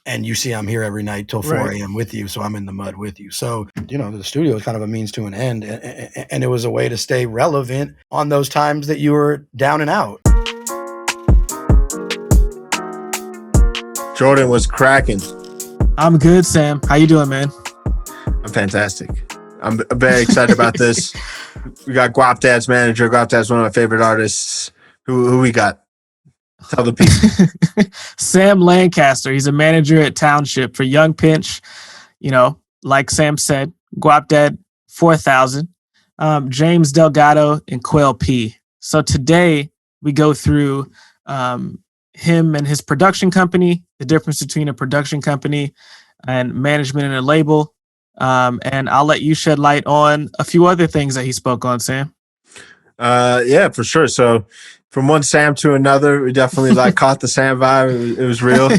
And you see, I'm here every night till 4 a.m. with you, so I'm in the mud with you. So, the studio is kind of a means to an end, and it was a way to stay relevant on those times that you were down and out. Jordan was cracking. I'm good, Sam. How you doing, man? I'm fantastic. I'm very excited about this. We got Guapdad's manager. Guapdad's one of my favorite artists. Who we got? Tell the people. Sam Lancaster. He's a manager at Twnshp for Young Pinch. Like Sam said, Guapdad 4000, James Delgado, and Quail P. So today we go through him and his production company, the difference between a production company and management and a label. And I'll let you shed light on a few other things that he spoke on, Sam. Yeah, for sure. So from one Sam to another, we definitely caught the Sam vibe. It was real.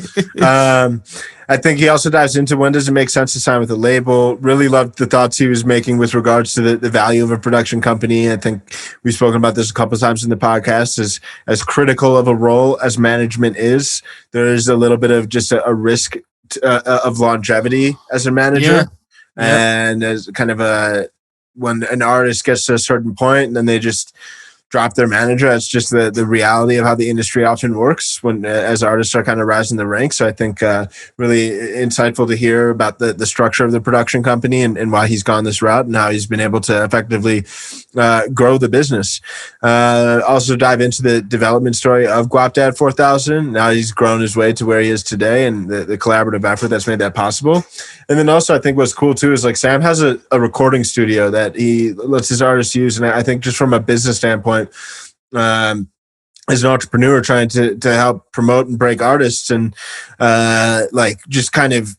I think he also dives into when does it make sense to sign with a label. Really loved the thoughts he was making with regards to the value of a production company. I think we've spoken about this a couple of times in the podcast. As critical of a role as management is, there is a little bit of just a risk of longevity as a manager. Yeah. And as kind of when an artist gets to a certain point and then they just drop their manager, that's just the reality of how the industry often works when as artists are kind of rising the ranks. So I think really insightful to hear about the structure of the production company and why he's gone this route and how he's been able to effectively grow the business. Also dive into the development story of Guapdad 4000. Now he's grown his way to where he is today and the collaborative effort that's made that possible. And then also I think what's cool too is Sam has a recording studio that he lets his artists use. And I think just from a business standpoint, as an entrepreneur trying to help promote and break artists and just kind of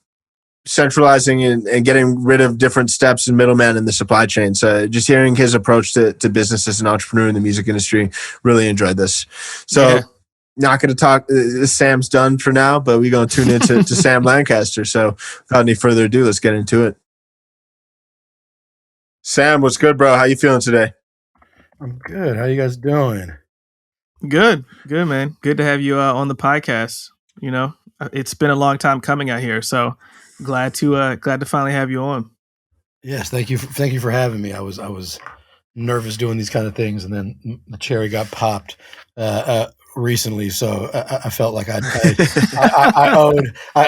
centralizing and getting rid of different steps and middlemen in the supply chain. So just hearing his approach to business as an entrepreneur in the music industry, really enjoyed this. So not going to talk, Sam's done for now, but we're going to tune into to Sam Lancaster. So without any further ado, let's get into it. Sam, what's good, bro? How you feeling today? I'm good. How you guys doing? Good, man. Good to have you on the podcast. It's been a long time coming out here, so glad to finally have you on. Yes, thank you for having me. I was nervous doing these kind of things, and then the cherry got popped recently, so I felt like I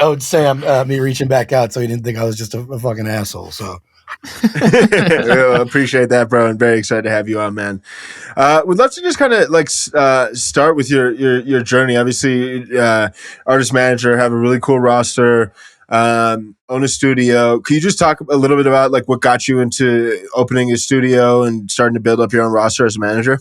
owed Sam me reaching back out, so he didn't think I was just a fucking asshole. So. Appreciate that, bro, and very excited to have you on, man. We'd love to just kind of start with your journey. Obviously, artist manager, have a really cool roster, own a studio. Can you just talk a little bit about what got you into opening a studio and starting to build up your own roster as a manager?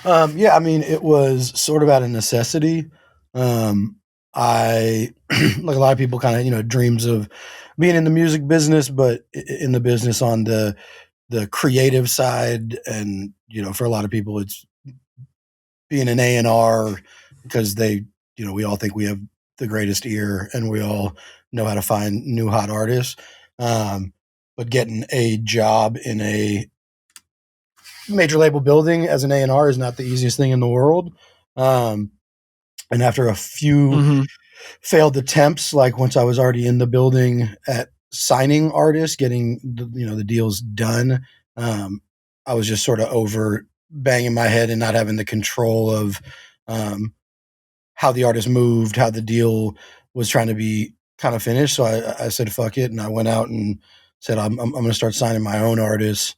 Yeah, I mean, it was sort of out of necessity. I like a lot of people kind of dreams of being in the music business, but in the business on the creative side, and for a lot of people it's being an A&R because they we all think we have the greatest ear and we all know how to find new hot artists, but getting a job in a major label building as an A&R is not the easiest thing in the world. And after a few failed attempts, once I was already in the building at signing artists, getting the deals done, I was just sort of over banging my head and not having the control of how the artist moved, how the deal was trying to be kind of finished. So I said, fuck it. And I went out and said, I'm going to start signing my own artists,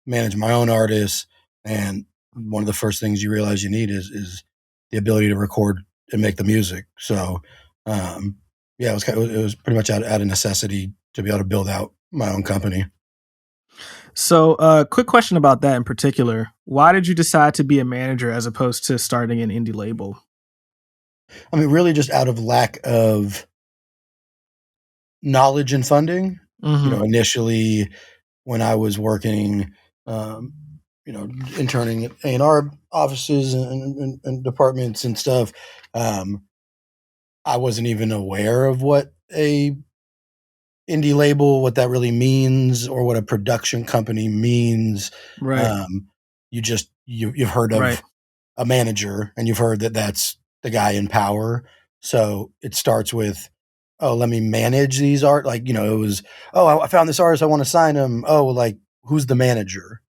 manage my own artists. And one of the first things you realize you need is the ability to record and make the music. So, it was pretty much out of necessity to be able to build out my own company. So, quick question about that in particular. Why did you decide to be a manager as opposed to starting an indie label? I mean, really just out of lack of knowledge and funding. Initially when I was working, interning at A&R offices and departments and stuff, I wasn't even aware of what a indie label, what that really means, or what a production company means. Right. You've heard of a manager, and you've heard that that's the guy in power. So it starts with, oh, let me manage these art. Like, it was, oh, I found this artist. I want to sign him. Oh, well, like, who's the manager?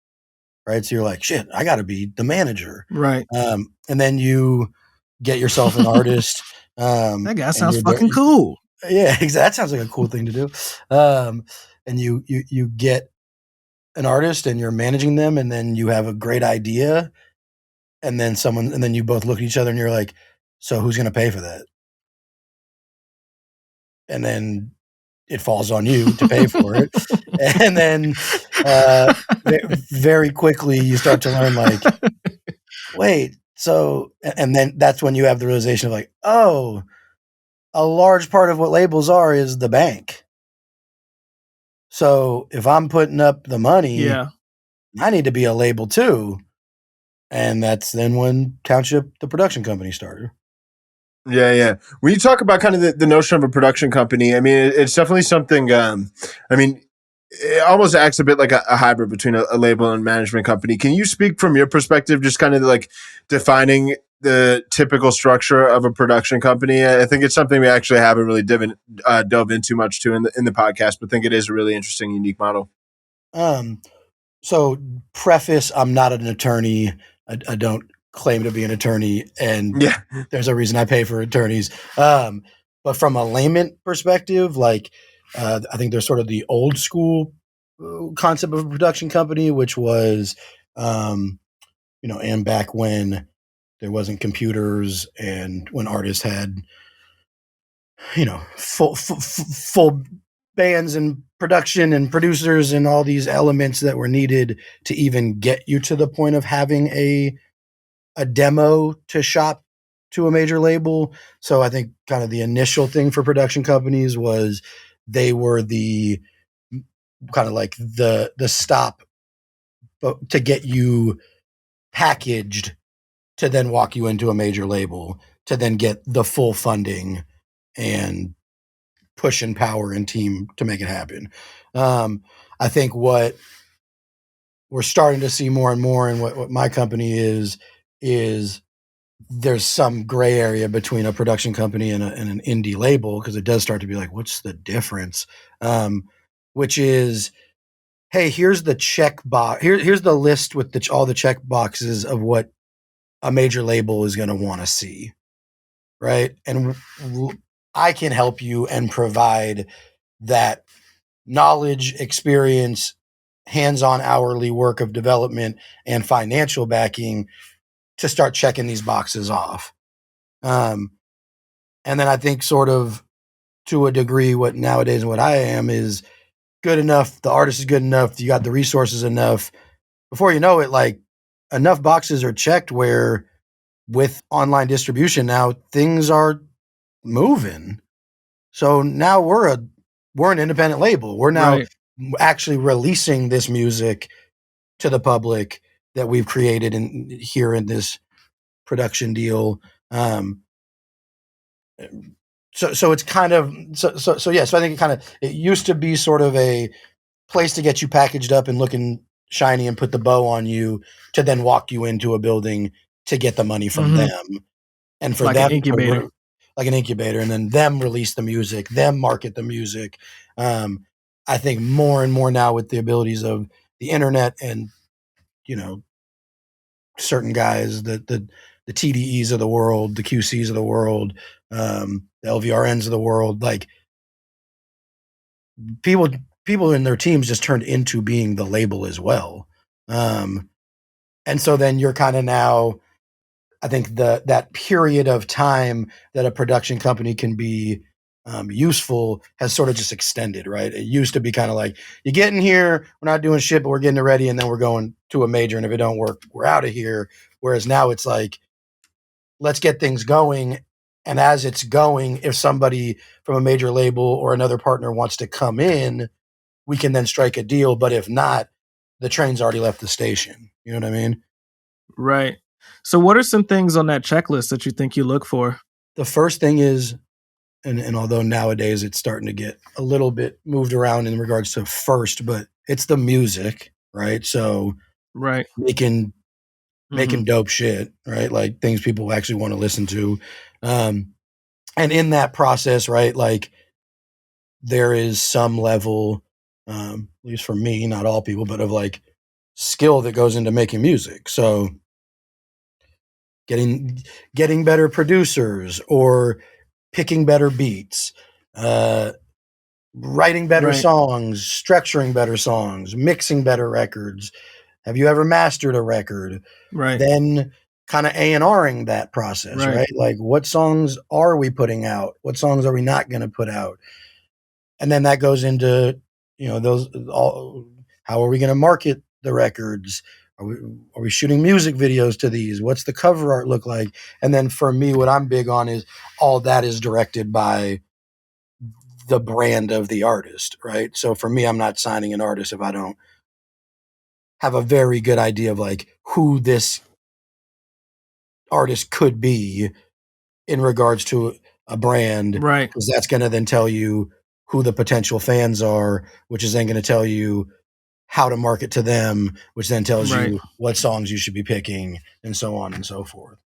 Right. So you're like, shit, I got to be the manager. Right. And then you get yourself an artist. That guy and sounds you're there- fucking cool. Yeah, exactly. That sounds like a cool thing to do. And you get an artist and you're managing them, and then you have a great idea, and then you both look at each other and you're like, so who's going to pay for that? And then it falls on you to pay for it. And then very quickly you start to learn, like, wait, so, and then that's when you have the realization of, like, oh, a large part of what labels are is the bank. So if I'm putting up the money, Yeah. I need to be a label too. And that's then when Twnshp, the production company, started. Yeah, yeah. When you talk about kind of the notion of a production company, I mean, it's definitely something. I mean, it almost acts a bit like a hybrid between a label and management company. Can you speak from your perspective, just kind of like defining the typical structure of a production company? I think it's something we actually haven't really dove into much to in the podcast, but think it is a really interesting, unique model. So preface, I'm not an attorney. I don't claim to be an attorney, and Yeah, there's a reason I pay for attorneys. But from a layman perspective, like, I think there's sort of the old school concept of a production company, which was, and back when there wasn't computers and when artists had, full bands and production and producers and all these elements that were needed to even get you to the point of having a demo to shop to a major label. So I think kind of the initial thing for production companies was they were the kind of like the stop to get you packaged to then walk you into a major label to then get the full funding and push and power and team to make it happen. I think what we're starting to see more and more, and what my company is there's some gray area between a production company and an indie label, because it does start to be like, what's the difference? Which is, hey, here's the check box. Here's the list with all the check boxes of what a major label is going to want to see, right? And I can help you and provide that knowledge, experience, hands-on hourly work of development, and financial backing to start checking these boxes off. And then I think, sort of to a degree, what nowadays and what I am is good enough. The artist is good enough. You got the resources enough. Before you know it, like, enough boxes are checked where with online distribution now things are moving. So now we're an independent label. We're now actually releasing this music to the public that we've created here in this production deal. So it's kind of, so yeah. So I think it used to be sort of a place to get you packaged up and looking shiny and put the bow on you to then walk you into a building to get the money from them, and for like them an incubator. like an incubator, and then them release the music, them market the music. I think more and more now with the abilities of the internet and, certain guys, the TDEs of the world, the QCs of the world, the LVRNs of the world, like, people in their teams just turned into being the label as well. And so then you're kind of now, I think that period of time that a production company can be useful has sort of just extended, right? It used to be kind of like, you get in here, we're not doing shit, but we're getting it ready, and then we're going to a major, and if it don't work, we're out of here. Whereas now it's like, let's get things going, and as it's going, if somebody from a major label or another partner wants to come in, we can then strike a deal. But if not, the train's already left the station. You know what I mean? Right. So what are some things on that checklist that you think you look for? The first thing is, and although nowadays it's starting to get a little bit moved around in regards to first, but it's the music, right? So Right. making dope shit, right? Like things people actually want to listen to. And in that process, right, like there is some level, at least for me, not all people, but of like skill that goes into making music. So getting better producers or picking better beats, writing better Right. songs, structuring better songs, mixing better records. Have you ever mastered a record? Right. Then kind of A&Ring that process, Right. right? Like what songs are we putting out? What songs are we not going to put out? And then that goes into, those all, how are we going to market the records? Are we shooting music videos to these? What's the cover art look like? And then for me, what I'm big on is all that is directed by the brand of the artist, right? So for me, I'm not signing an artist if I don't have a very good idea of like who this artist could be in regards to a brand, Right. because that's going to then tell you who the potential fans are, which is then going to tell you how to market to them, which then tells Right. you what songs you should be picking, and so on and so forth.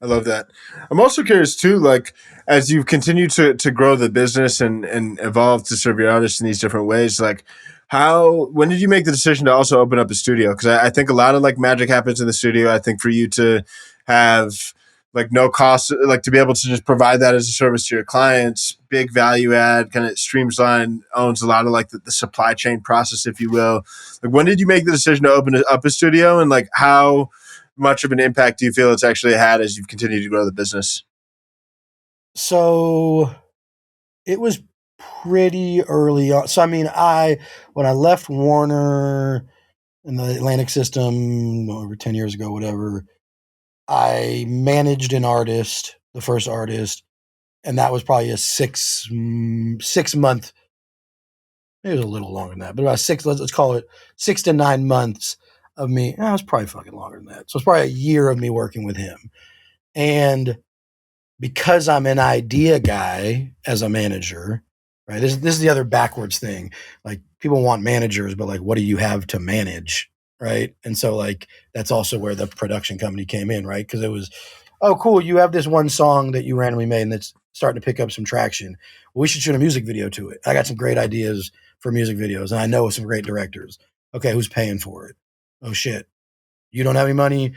I love that. I'm also curious too, like as you've continued to grow the business and evolve to serve your artists in these different ways, like when did you make the decision to also open up a studio? Because I think a lot of like magic happens in the studio. I think for you to have like no cost, like to be able to just provide that as a service to your clients, big value add, kind of streamline owns a lot of like the supply chain process, if you will. Like when did you make the decision to open up a studio, and like how much of an impact do you feel it's actually had as you've continued to grow the business? So it was pretty early on. So I mean, when I left Warner in the Atlantic system over 10 years ago, whatever, I managed an artist, the first artist, and that was probably a 6 month. It was a little longer than that, but about six. Let's call it 6 to 9 months of me. It was probably fucking longer than that. So it's probably a year of me working with him, and because I'm an idea guy as a manager, right? This is the other backwards thing. Like people want managers, but like, what do you have to manage, right? And so like that's also where the production company came in, right? Because it was, oh, cool, you have this one song that you randomly made and that's starting to pick up some traction. Well, we should shoot a music video to it. I got some great ideas for music videos, and I know some great directors. Okay, who's paying for it? Oh shit, you don't have any money.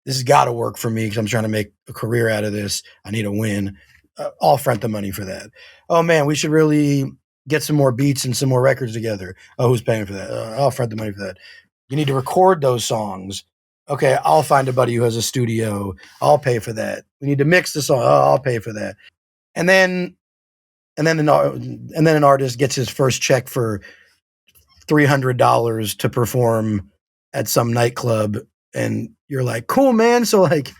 This has got to work for me because I'm trying to make a career out of this. I need a win. I'll front the money for that. Oh man, we should really get some more beats and some more records together. Oh, who's paying for that? I'll front the money for that. You need to record those songs. Okay, I'll find a buddy who has a studio. I'll pay for that. We need to mix the song. Oh, I'll pay for that. And then an artist gets his first check for $300 to perform at some nightclub, and you're like, cool, man. So like,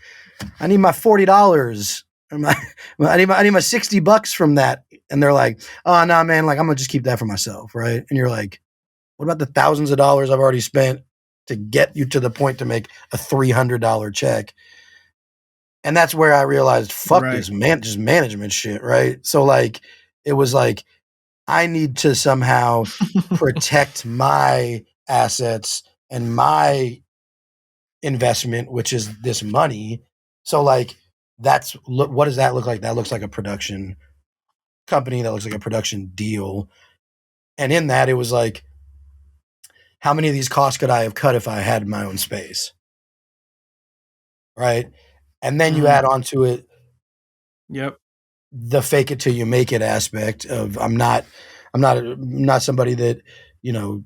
I need my $40. I need my $60 from that. And they're like, oh no, man, like I'm gonna just keep that for myself, right? And you're like, what about the thousands of dollars I've already spent to get you to the point to make a $300 check? And that's where I realized, fuck Right. this just management shit, right? So like, it was like, I need to somehow protect my assets and my investment, which is this money. So like, what does that look like? That looks like a production company. That looks like a production deal. And in that, it was like, how many of these costs could I have cut if I had my own space? Right. And then you add on to it Yep. the fake it till you make it aspect of I'm not somebody that, you know,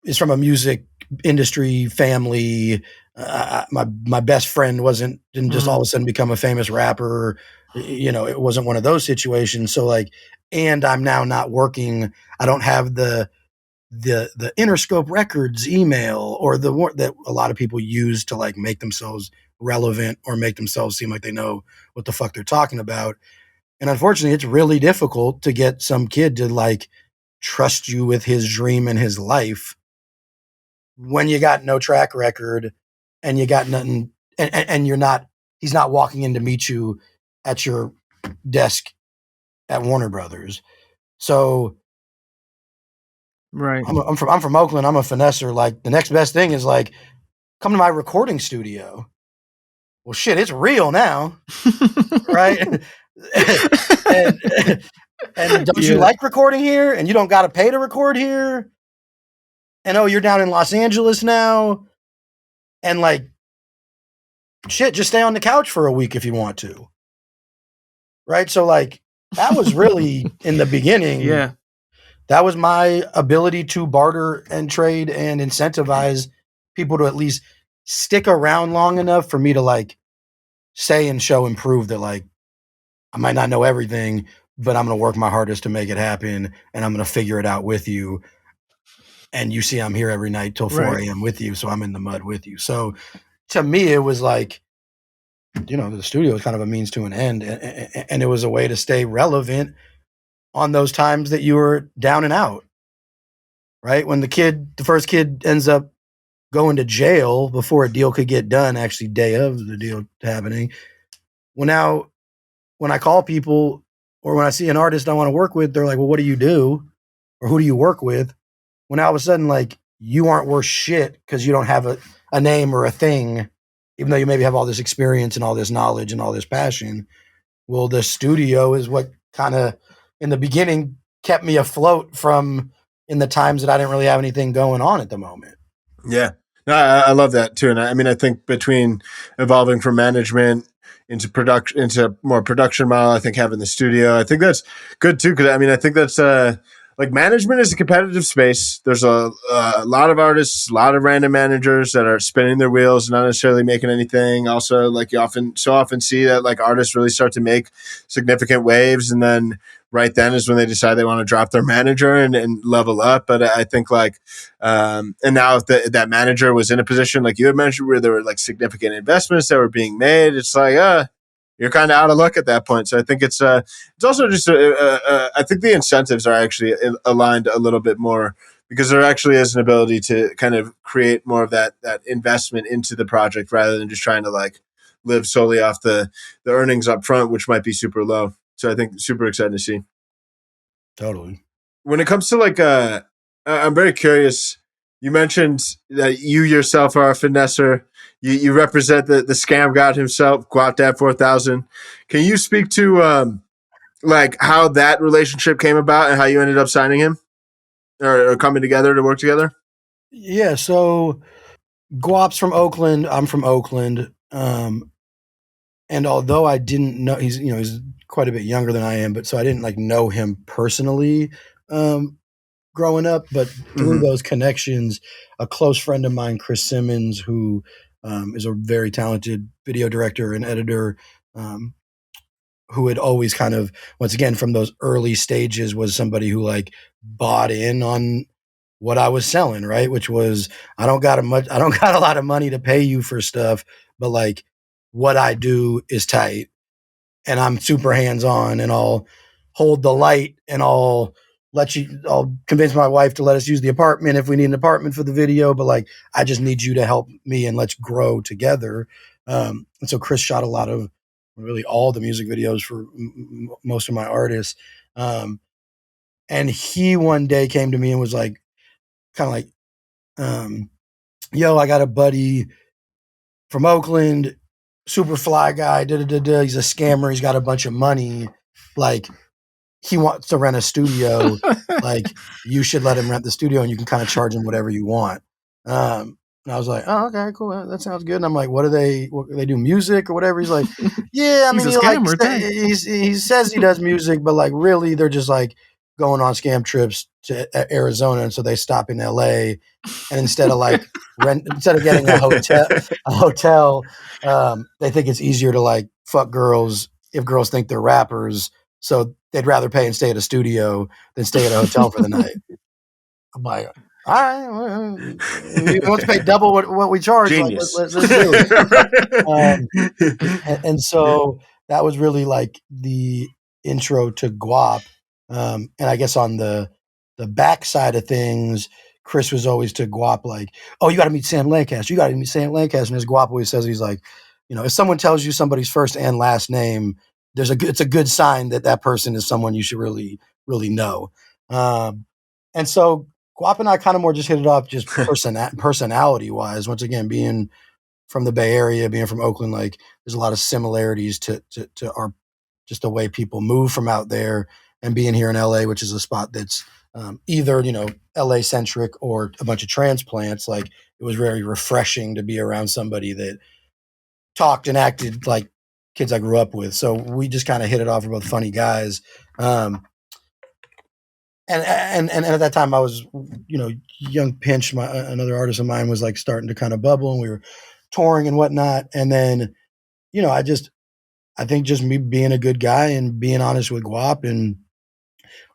is from a music industry family. My best friend didn't just all of a sudden become a famous rapper. You know, it wasn't one of those situations. So like, and I'm now not working. I don't have the Interscope Records email or the one that a lot of people use to like make themselves relevant or make themselves seem like they know what the fuck they're talking about. And unfortunately, it's really difficult to get some kid to like trust you with his dream and his life when you got no track record and you got nothing, and he's not walking in to meet you at your desk at Warner Brothers. So Right. I'm from Oakland. I'm a finesser. Like the next best thing is like, come to my recording studio. Well, shit, it's real now, right? and and don't you like recording here? And you don't got to pay to record here? And oh, you're down in Los Angeles now? And like, shit, just stay on the couch for a week if you want to. Right? So like, that was really, in the beginning, Yeah. that was my ability to barter and trade and incentivize people to at least stick around long enough for me to like say and show and prove that like I might not know everything, but I'm going to work my hardest to make it happen, and I'm going to figure it out with you. And you see I'm here every night till 4 a.m. with you, so I'm in the mud with you. So to me, it was like, you know, the studio is kind of a means to an end, and it was a way to stay relevant on those times that you were down and out. Right? When the first kid ends up going to jail before a deal could get done, actually day of the deal happening. Well, now when I call people or when I see an artist I want to work with, they're like, well, what do you do? Or who do you work with? When all of a sudden, like, you aren't worth shit because you don't have a name or a thing, even though you maybe have all this experience and all this knowledge and all this passion. Well, the studio is what kind of, in the beginning, kept me afloat from in the times that I didn't really have anything going on at the moment. Yeah. No, I love that too. And I mean, I think between evolving from management into production, into more production model, I think having the studio, I think that's good too. Cause I mean, I think that's, like management is a competitive space. There's a lot of artists, a lot of random managers that are spinning their wheels, not necessarily making anything. Also, like you often see that like artists really start to make significant waves, and then right then is when they decide they want to drop their manager and level up. But I think like, and now if that manager was in a position like you had mentioned where there were like significant investments that were being made, it's like, you're kind of out of luck at that point. So I think it's also just I think the incentives are actually aligned a little bit more because there actually is an ability to kind of create more of that investment into the project rather than just trying to like live solely off the earnings up front, which might be super low. So I think super excited to see. Totally. When it comes to like, I'm very curious. You mentioned that you yourself are a finesser. You represent the scam god himself, Guapdad 4000. Can you speak to like how that relationship came about and how you ended up signing him or coming together to work together? Yeah, so Guap's from Oakland. I'm from Oakland. And although I didn't know, he's quite a bit younger than I am, but so I didn't like know him personally growing up. But through those connections, a close friend of mine, Chris Simmons, who is a very talented video director and editor, who had always kind of, once again, from those early stages, was somebody who like bought in on what I was selling, right? Which was, I don't got a lot of money to pay you for stuff, but like what I do is tight, and I'm super hands-on, and I'll hold the light, and I'll convince my wife to let us use the apartment if we need an apartment for the video, but like, I just need you to help me and let's grow together. And so Chris shot a lot of, really all the music videos for most of my artists. And he one day came to me and was like, kind of like, yo, I got a buddy from Oakland, super fly guy, he's a scammer, he's got a bunch of money, like he wants to rent a studio, like you should let him rent the studio and you can kind of charge him whatever you want. And I was like, oh, okay, cool, that sounds good. And I'm like, what, they do music or whatever? He's like, yeah, I mean, he says he does music, but like really they're just like going on scam trips to Arizona, and so they stop in LA, and instead of getting a hotel, they think it's easier to like fuck girls if girls think they're rappers, so they'd rather pay and stay at a studio than stay at a hotel for the night. I'm like, all right, well, you want to pay double what we charge? Genius. Like, let's do it. And so that was really like the intro to Guap. And I guess on the back side of things, Chris was always to Guap like, oh, you got to meet Sam Lancaster. You got to meet Sam Lancaster. And as Guap always says, he's like, if someone tells you somebody's first and last name, it's a good sign that person is someone you should really, really know. And so Guap and I kind of more just hit it off just personality wise. Once again, being from the Bay Area, being from Oakland, like there's a lot of similarities to just the way people move from out there, and being here in LA, which is a spot that's either, LA centric or a bunch of transplants. Like, it was very refreshing to be around somebody that talked and acted like kids I grew up with. So we just kind of hit it off. We're both funny guys. And at that time I was, young Pinch, another artist of mine, was like starting to kind of bubble, and we were touring and whatnot. And then, I think just me being a good guy and being honest with Guap, and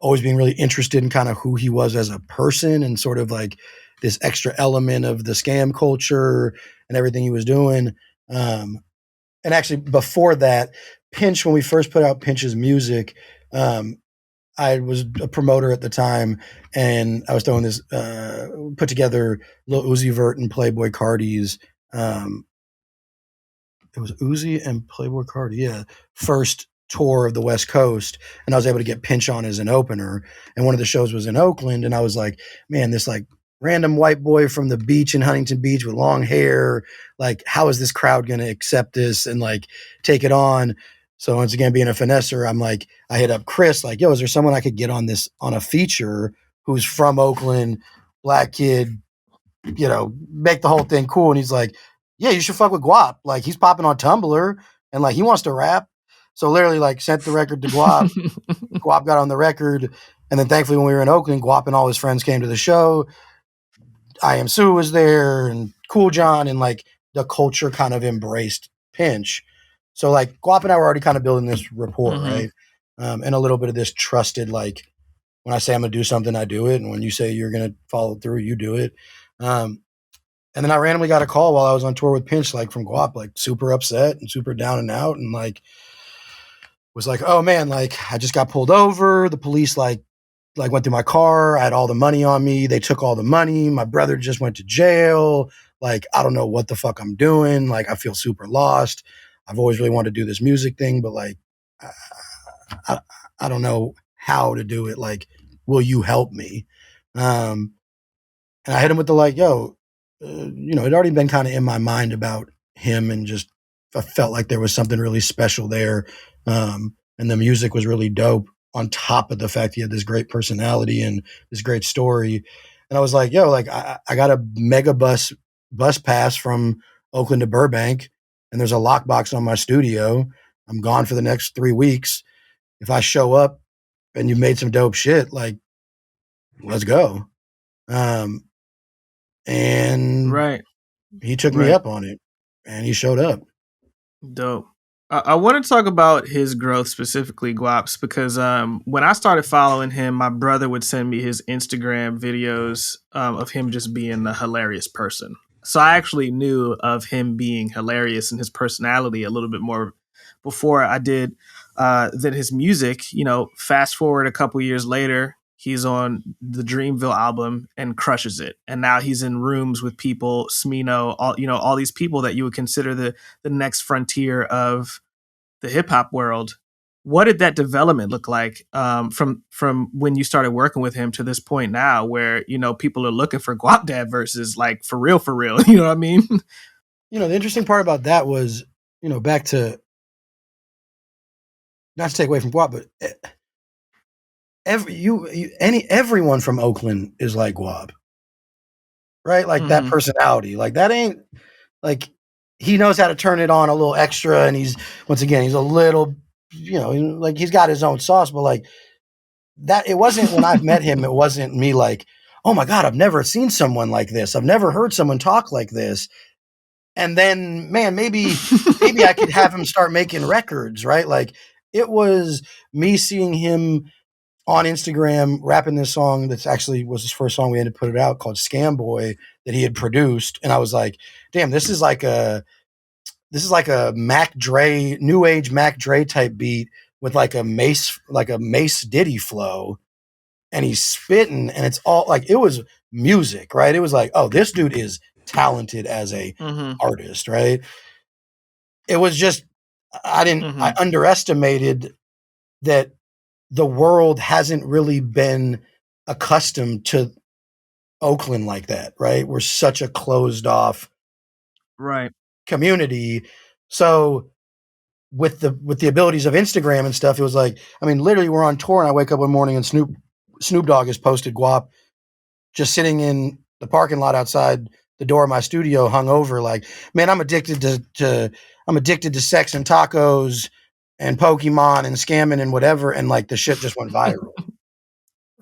always being really interested in kind of who he was as a person, and sort of like this extra element of the scam culture and everything he was doing. And actually before that, Pinch, when we first put out Pinch's music, I was a promoter at the time, and I was throwing this, put together Lil Uzi Vert and Playboy Cardi's, it was Uzi and Playboy Cardi, yeah, first tour of the West Coast, and I was able to get Pinch on as an opener. And one of the shows was in Oakland, and I was like, man, this like random white boy from the beach in Huntington Beach with long hair, like, how is this crowd going to accept this and like take it on? So once again, being a finesser, I'm like, I hit up Chris, like, yo, is there someone I could get on this, on a feature, who's from Oakland, black kid, make the whole thing cool? And he's like, yeah, you should fuck with Guap. Like, he's popping on Tumblr, and like he wants to rap. So literally, like, sent the record to Guap. Guap got on the record, and then thankfully when we were in Oakland, Guap and all his friends came to the show. I Am Sue was there, and Cool John, and like the culture kind of embraced Pinch. So like Guap and I were already kind of building this rapport, right? And a little bit of this trusted, like, when I say I'm gonna do something, I do it, and when you say you're gonna follow through, you do it. And then I randomly got a call while I was on tour with Pinch, like from Guap, like super upset and super down and out, and like was like, oh man, like I just got pulled over. The police like went through my car. I had all the money on me. They took all the money. My brother just went to jail. Like, I don't know what the fuck I'm doing. Like, I feel super lost. I've always really wanted to do this music thing, but like, I don't know how to do it. Like, will you help me? And I hit him with the like, yo, it'd already been kind of in my mind about him, and just I felt like there was something really special there. And the music was really dope, on top of the fact he had this great personality and this great story. And I was like, yo, like I got a mega bus pass from Oakland to Burbank, and there's a lockbox on my studio. I'm gone for the next 3 weeks. If I show up and you made some dope shit, like, let's go. And Right. he took me up on it, and he showed up. Dope. I want to talk about his growth, specifically Guaps, because when I started following him, my brother would send me his Instagram videos of him just being a hilarious person. So I actually knew of him being hilarious and his personality a little bit more before I did than his music. Fast forward a couple years later, he's on the Dreamville album and crushes it. And now he's in rooms with people, Smino, all these people that you would consider the next frontier of the hip hop world. What did that development look like from when you started working with him to this point now, where people are looking for Guapdad verses, like for real? You know what I mean? The interesting part about that was, back to, not to take away from Guap, but everyone from Oakland is like Guap, right? Like that personality, like that ain't like, he knows how to turn it on a little extra, and he's a little, like he's got his own sauce, but like that, it wasn't, when I've met him, it wasn't me like, oh my God, I've never seen someone like this. I've never heard someone talk like this. And then, man, maybe I could have him start making records, right? Like, it was me seeing him on Instagram rapping this song that's actually was his first song. We had to put it out, called Scam Boy, that he had produced. And I was like, damn, this is like a Mac Dre, new age Mac Dre type beat with like a Mace Diddy flow. And he's spitting, and it's all like, it was music, right? It was like, oh, this dude is talented as a artist, right? It was just, I underestimated that the world hasn't really been accustomed to Oakland like that, right? We're such a closed off right community. So with the abilities of Instagram and stuff, it was like, I mean, literally we're on tour and I wake up one morning and Snoop Dogg has posted Guap just sitting in the parking lot outside the door of my studio, hung over. Like, man, I'm addicted to sex and tacos and Pokemon and scamming and whatever. And like the shit just went viral.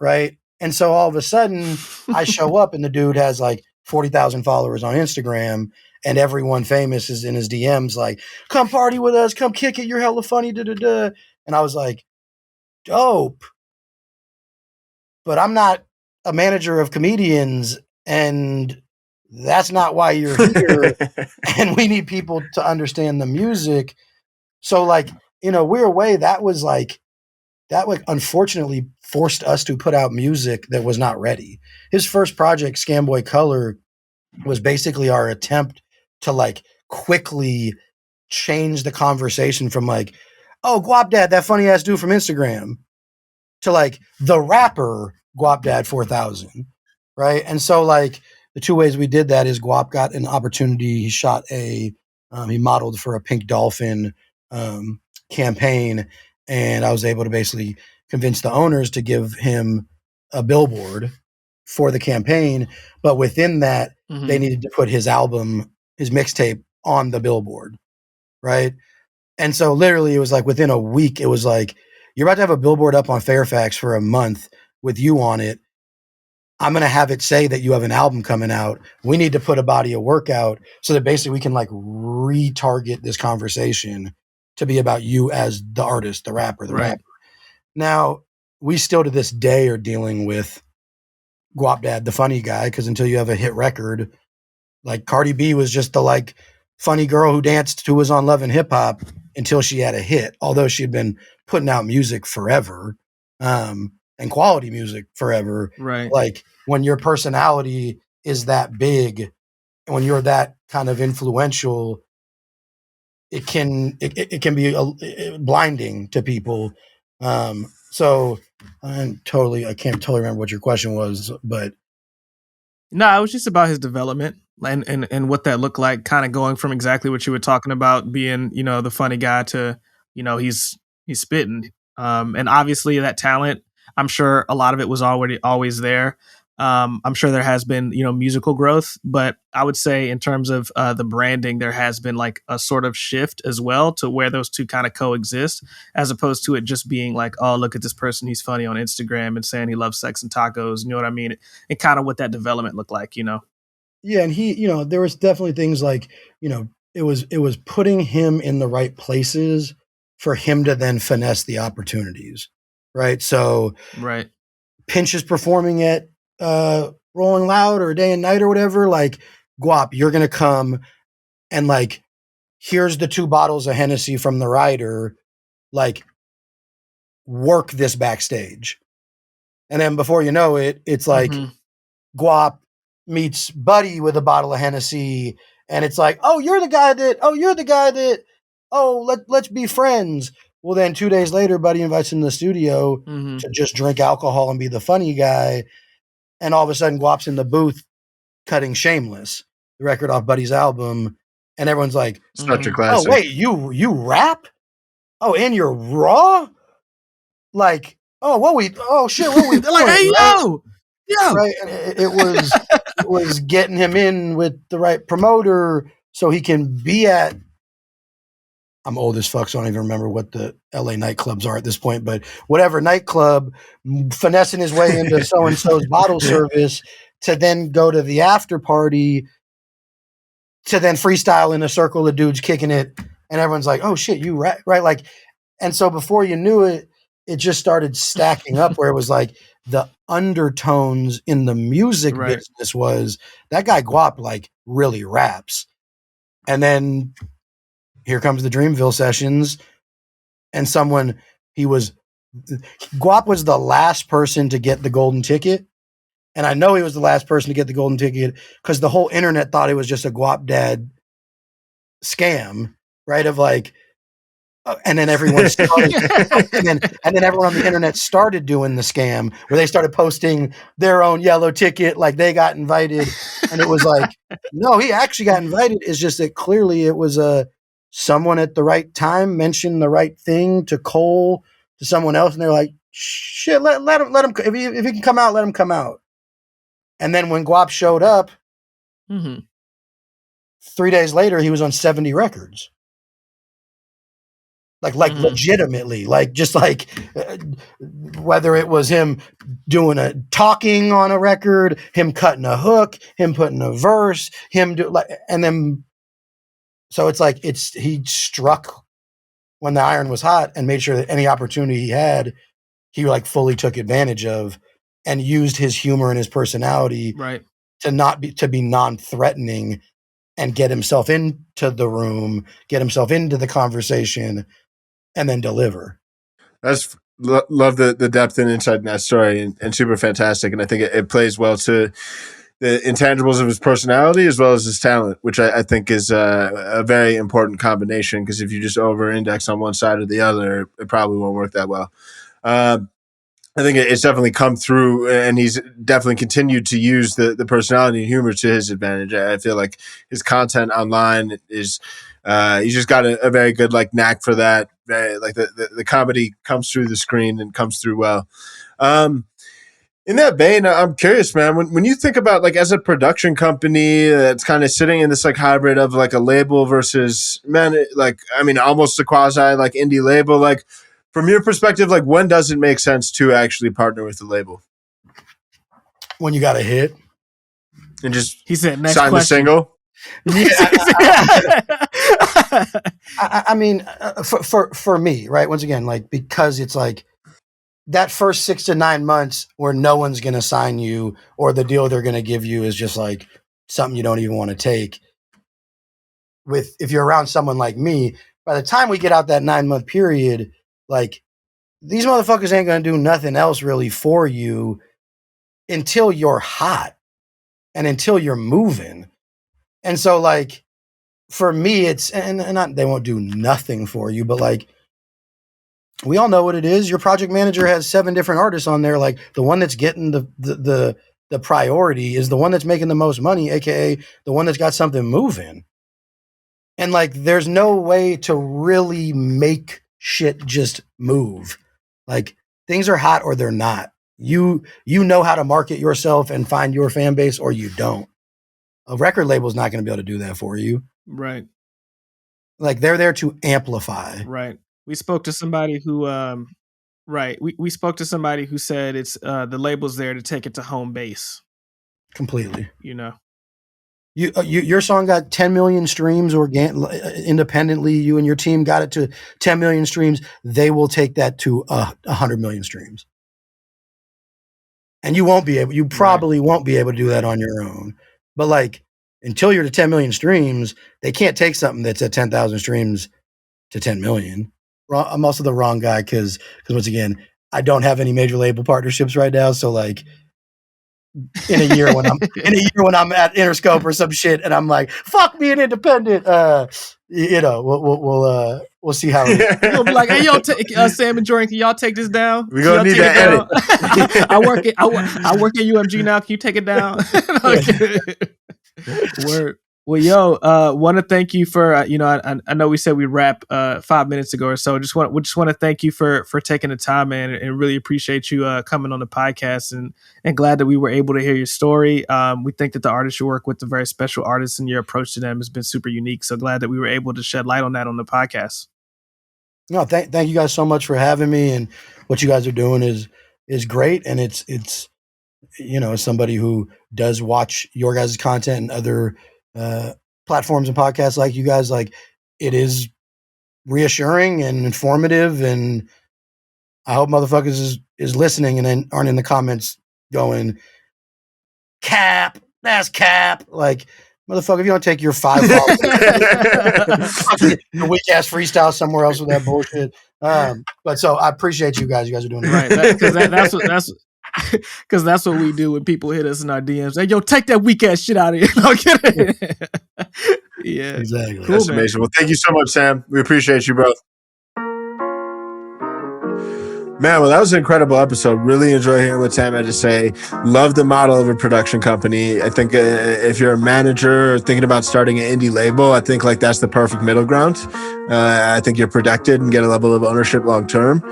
Right. And so all of a sudden I show up and the dude has like 40,000 followers on Instagram and everyone famous is in his DMs like, come party with us, come kick it, you're hella funny, da-da-da. And I was like, dope. But I'm not a manager of comedians and that's not why you're here. And we need people to understand the music. So like, in a weird way, that unfortunately forced us to put out music that was not ready. His first project, Scamboy Color, was basically our attempt to like quickly change the conversation from like, oh, Guapdad, that funny ass dude from Instagram, to like the rapper Guapdad 4000, right? And so like the two ways we did that is Guap got an opportunity. He shot he modeled for a Pink Dolphin campaign, and I was able to basically convince the owners to give him a billboard for the campaign. But within that, they needed to put his album, his mixtape on the billboard, right? And so literally it was like within a week, it was like, you're about to have a billboard up on Fairfax for a month with you on it. I'm going to have it say that you have an album coming out. We need to put a body of work out so that basically we can like retarget this conversation to be about you as the artist, the rapper, rapper. Now, we still to this day are dealing with Guapdad, the funny guy, because until you have a hit record, like Cardi B was just the like funny girl who danced who was on Love and Hip Hop until she had a hit, although she had been putting out music forever and quality music forever. Right. Like when your personality is that big and when you're that kind of influential, it can be blinding to people. So I can't totally remember what your question was, but no, it was just about his development and what that looked like, kind of going from exactly what you were talking about, being, the funny guy to, he's spitting. And obviously that talent, I'm sure a lot of it was always there. I'm sure there has been, musical growth, but I would say in terms of the branding, there has been like a sort of shift as well to where those two kind of coexist, as opposed to it just being like, oh, look at this person, he's funny on Instagram and saying he loves sex and tacos. You know what I mean? And kind of what that development looked like, Yeah, and he, there was definitely things like, it was putting him in the right places for him to then finesse the opportunities, right? So, right, Pinch is performing at Rolling Loud or Day and Night or whatever. Like, Guap, you're gonna come and like, here's the 2 bottles of Hennessy from the rider. Like, work this backstage, and then before you know it, it's like Guap meets Buddy with a bottle of Hennessy, and it's like, you're the guy that, let's be friends. Well, then 2 days later, Buddy invites him to the studio to just drink alcohol and be the funny guy. And all of a sudden, Guap's in the booth cutting Shameless, the record off Buddy's album. And everyone's like, such a classic. Oh, wait, you rap? Oh, and you're raw? Like, shit, what we They're like, hey, yo. Right. And it was getting him in with the right promoter so he can be at, I'm old as fuck, so I don't even remember what the LA nightclubs are at this point, but whatever nightclub, finessing his way into so-and-so's bottle service to then go to the after party to then freestyle in a circle of dudes kicking it. And everyone's like, oh shit, you right? Like, and so before you knew it, it just started stacking up where it was like the undertones in the music business was that guy Guap like really raps. And then here comes the Dreamville sessions and Guap was the last person to get the golden ticket. And I know he was the last person to get the golden ticket because the whole internet thought it was just a Guapdad scam, right? Of like, and then everyone started, and then everyone on the internet started doing the scam where they started posting their own yellow ticket, like they got invited, and it was like, no, he actually got invited. It's just that clearly it was a someone at the right time mentioned the right thing to Cole, to someone else, and they're like, shit, let him if he can come out, let him come out. And then when Guap showed up, 3 days later, he was on 70 records. Like legitimately, like just like whether it was him doing a talking on a record, him cutting a hook, him putting a verse, him do like, and then so it's like he struck when the iron was hot and made sure that any opportunity he had, he like fully took advantage of and used his humor and his personality to be non-threatening and get himself into the room, get himself into the conversation, and then deliver. That's love the depth and insight in that story, and super fantastic. And I think it plays well to the intangibles of his personality as well as his talent, which I think is a very important combination, because if you just over-index on one side or the other, it probably won't work that well. I think it's definitely come through, and he's definitely continued to use the personality and humor to his advantage. I feel like his content online is he's just got a very good like knack for that. Like the comedy comes through the screen and comes through well. In that vein, I'm curious, man, when you think about like as a production company that's kind of sitting in this like hybrid of like a label versus almost a quasi like indie label, like from your perspective, like when does it make sense to actually partner with the label? When you got a hit. And just he said next sign question. the single? I mean, for me, right? Once again, like, because it's like that first 6 to 9 months where no one's going to sign you, or the deal they're going to give you is just like something you don't even want to take. If you're around someone like me, by the time we get out that 9-month period, like these motherfuckers ain't going to do nothing else really for you until you're hot and until you're moving. And so like, for me, it's, and not, they won't do nothing for you, but like, we all know what it is. Your project manager has 7 different artists on there. Like the one that's getting the priority is the one that's making the most money, AKA the one that's got something moving. And like, there's no way to really make shit just move. Like things are hot or they're not. You know how to market yourself and find your fan base, or you don't. A record label is not going to be able to do that for you. Right. Like they're there to amplify. Right. We spoke to somebody who, we spoke to somebody who said it's the label's there to take it to home base. Completely. You know, your song got 10 million streams independently. You and your team got it to 10 million streams. They will take that to 100 million streams. And you probably won't be able to do that on your own. But like, until you're to 10 million streams, they can't take something that's at 10,000 streams to 10 million. I'm also the wrong guy because once again, I don't have any major label partnerships right now. So like, in a year when I'm at Interscope or some shit, and I'm like, fuck being independent. We'll see how you'll be like, hey, yo, Sam and Jordan, can y'all take this down? We're gonna need that edit. I work at UMG now. Can you take it down? Word. Well, yo, want to thank you for I know we said we'd wrap 5 minutes ago or so. Just want to thank you for taking the time, man, and really appreciate you coming on the podcast, and glad that we were able to hear your story. We think that the artists you work with are very special artists, and your approach to them has been super unique. So glad that we were able to shed light on that on the podcast. No, thank you guys so much for having me, and what you guys are doing is great, and it's as somebody who does watch your guys' content and other platforms and podcasts like you guys, like it is reassuring and informative, and I hope motherfuckers is listening and then aren't in the comments going, cap, that's cap. Like, motherfucker, if you don't take your 5 your weak ass freestyle somewhere else with that bullshit. But so I appreciate you guys. You guys are doing it right. Because that's what we do when people hit us in our DMs. Hey, yo, take that weak ass shit out of here. No kidding. Yeah, exactly. Cool, that's amazing. Well, thank you so much, Sam. We appreciate you, bro. Man, well, that was an incredible episode. Really enjoy hearing what Sam had to say. Love the model of a production company. I think if you're a manager or thinking about starting an indie label, I think like that's the perfect middle ground. I think you're protected and get a level of ownership long term.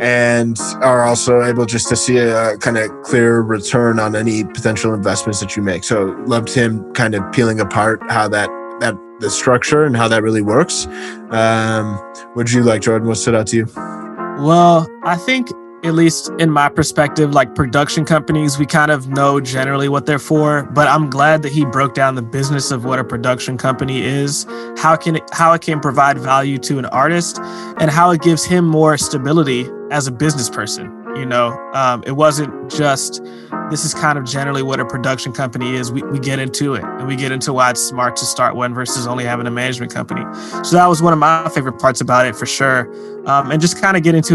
And are also able just to see a kind of clear return on any potential investments that you make. So loved him kind of peeling apart how the structure and how that really works. What did you like, Jordan? What stood out to you? Well, I think, at least in my perspective, like production companies, we kind of know generally what they're for, but I'm glad that he broke down the business of what a production company is, how it can provide value to an artist, and how it gives him more stability as a business person. It wasn't just, this is kind of generally what a production company is. We get into it, and we get into why it's smart to start one versus only having a management company. So that was one of my favorite parts about it, for sure. And just kind of get into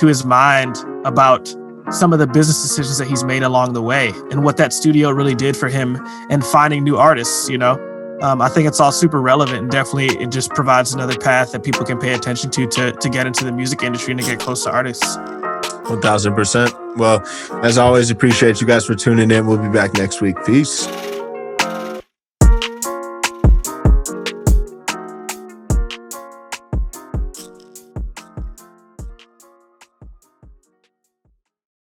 his mind about some of the business decisions that he's made along the way and what that studio really did for him and finding new artists. I think it's all super relevant, and definitely it just provides another path that people can pay attention to get into the music industry and to get close to artists. 1000%. Well, as always, appreciate you guys for tuning in. We'll be back next week. Peace.